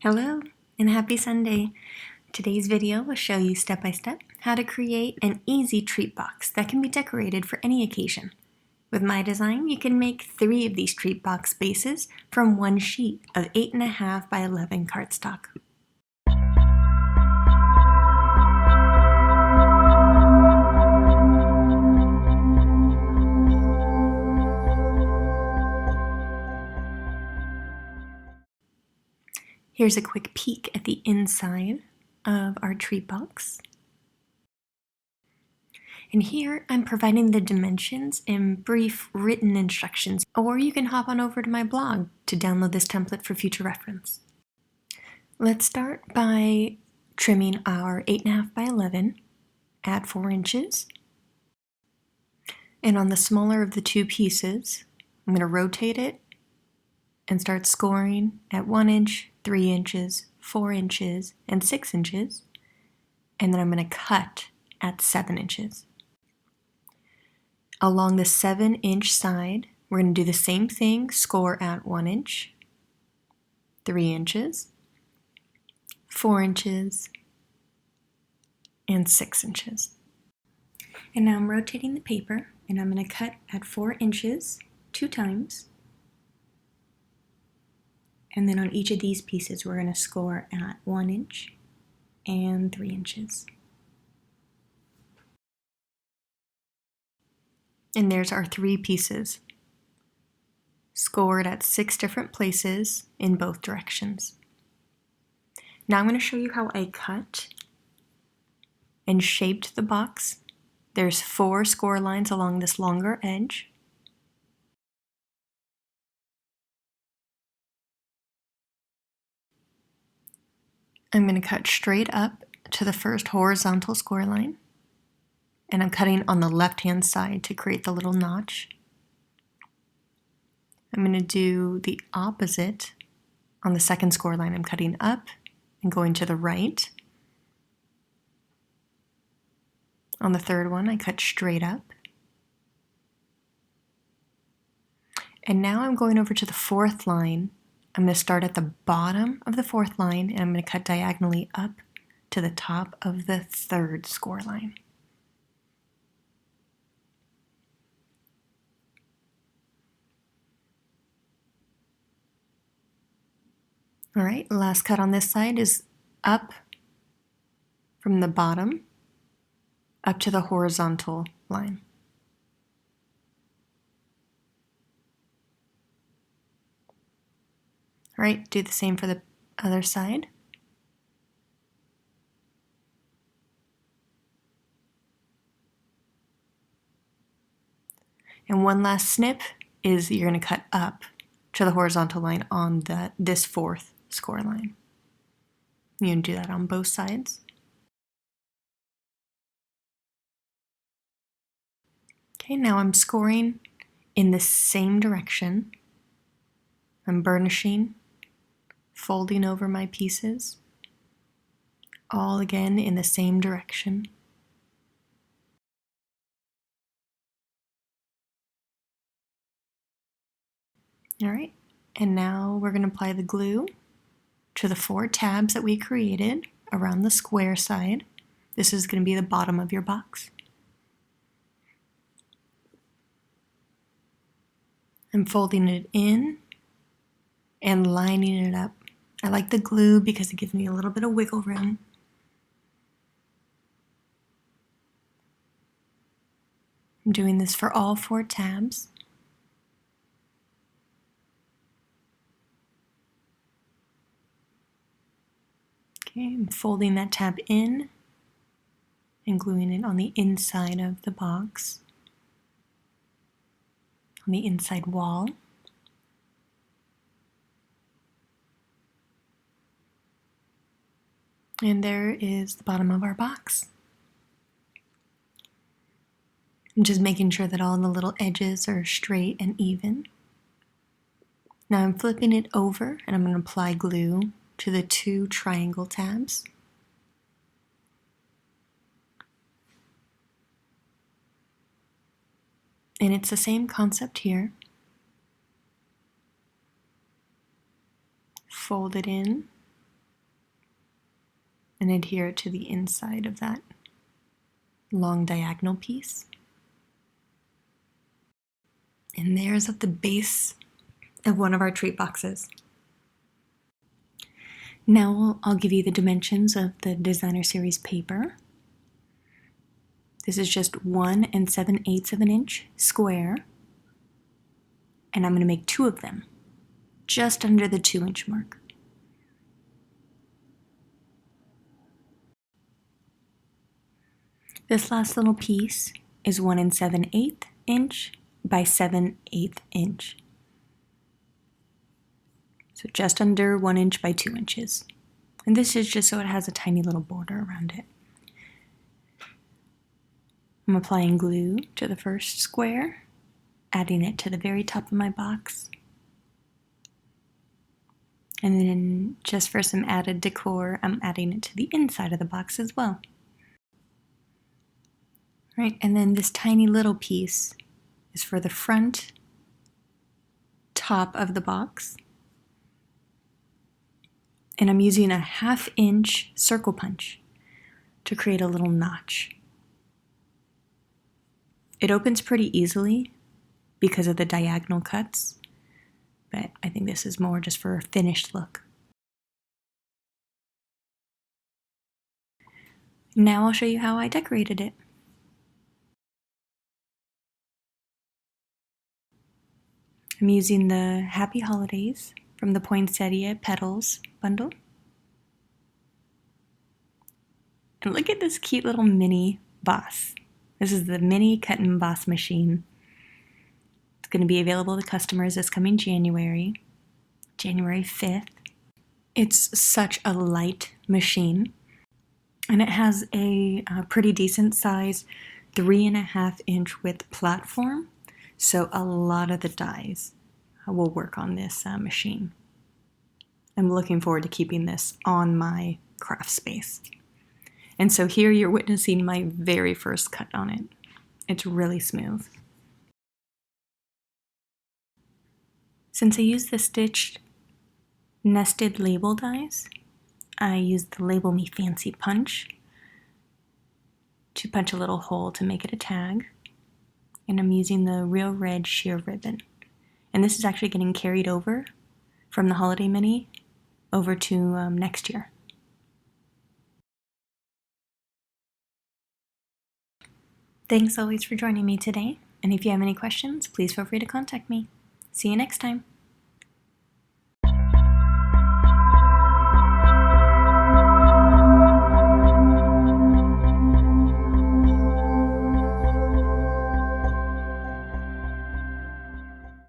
Hello and happy Sunday! Today's video will show you step by step how to create an easy treat box that can be decorated for any occasion. With my design, you can make 3 of these treat box bases from one sheet of 8.5 by 11 cardstock. Here's a quick peek at the inside of our treat box. And here I'm providing the dimensions in brief written instructions, or you can hop on over to my blog to download this template for future reference. Let's start by trimming our 8.5 by 11 at 4 inches. And on the smaller of the two pieces, I'm going to rotate it and start scoring at 1 inch, 3 inches, 4 inches, and 6 inches. And then I'm going to cut at 7 inches. Along the 7-inch side, we're going to do the same thing, score at 1 inch, 3 inches, 4 inches, and 6 inches. And now I'm rotating the paper, and I'm going to cut at 4 inches 2 times. And then on each of these pieces, we're going to score at 1 inch and 3 inches. And there's our 3 pieces, scored at 6 different places in both directions. Now I'm going to show you how I cut and shaped the box. There's 4 score lines along this longer edge. I'm going to cut straight up to the first horizontal score line. And I'm cutting on the left-hand side to create the little notch. I'm going to do the opposite on the second score line. I'm cutting up and going to the right. On the third one, I cut straight up. And now I'm going over to the fourth line. I'm going to start at the bottom of the fourth line, and I'm going to cut diagonally up to the top of the third score line. All right, last cut on this side is up from the bottom up to the horizontal line. All right, do the same for the other side. And one last snip is you're going to cut up to the horizontal line on this fourth score line. You can do that on both sides. Okay, now I'm scoring in the same direction. I'm burnishing, folding over my pieces, all again in the same direction. All right, and now we're going to apply the glue to the 4 tabs that we created around the square side. This is going to be the bottom of your box. I'm folding it in and lining it up. I like the glue because it gives me a little bit of wiggle room. I'm doing this for all 4 tabs. Okay, I'm folding that tab in and gluing it on the inside of the box, on the inside wall. And there is the bottom of our box. I'm just making sure that all the little edges are straight and even. Now I'm flipping it over and I'm going to apply glue to the 2 triangle tabs. And it's the same concept here. Fold it in and adhere it to the inside of that long diagonal piece. And there's at the base of one of our treat boxes. Now I'll give you the dimensions of the designer series paper. This is just 1 7/8 of an inch square, and I'm going to make 2 of them, just under the 2-inch mark. This last little piece is 1 7/8 inch by 7/8 inch. So just under 1 inch by 2 inches. And this is just so it has a tiny little border around it. I'm applying glue to the first square, adding it to the very top of my box. And then just for some added decor, I'm adding it to the inside of the box as well. Right, and then this tiny little piece is for the front top of the box. And I'm using a 1/2 inch circle punch to create a little notch. It opens pretty easily because of the diagonal cuts, but I think this is more just for a finished look. Now I'll show you how I decorated it. I'm using the Happy Holidays from the Poinsettia Petals bundle. And look at this cute little mini boss. This is the mini cut and emboss machine. It's going to be available to customers this coming January 5th. It's such a light machine, and it has a pretty decent size 3.5 inch width platform, so a lot of the dies will work on this machine. I'm looking forward to keeping this on my craft space. And so here you're witnessing my very first cut on it. It's really smooth. Since I used the stitched nested label dies, I used the Label Me Fancy punch to punch a little hole to make it a tag. And I'm using the Real Red sheer ribbon. And this is actually getting carried over from the holiday mini over to next year. Thanks always for joining me today, and if you have any questions, please feel free to contact me. See you next time.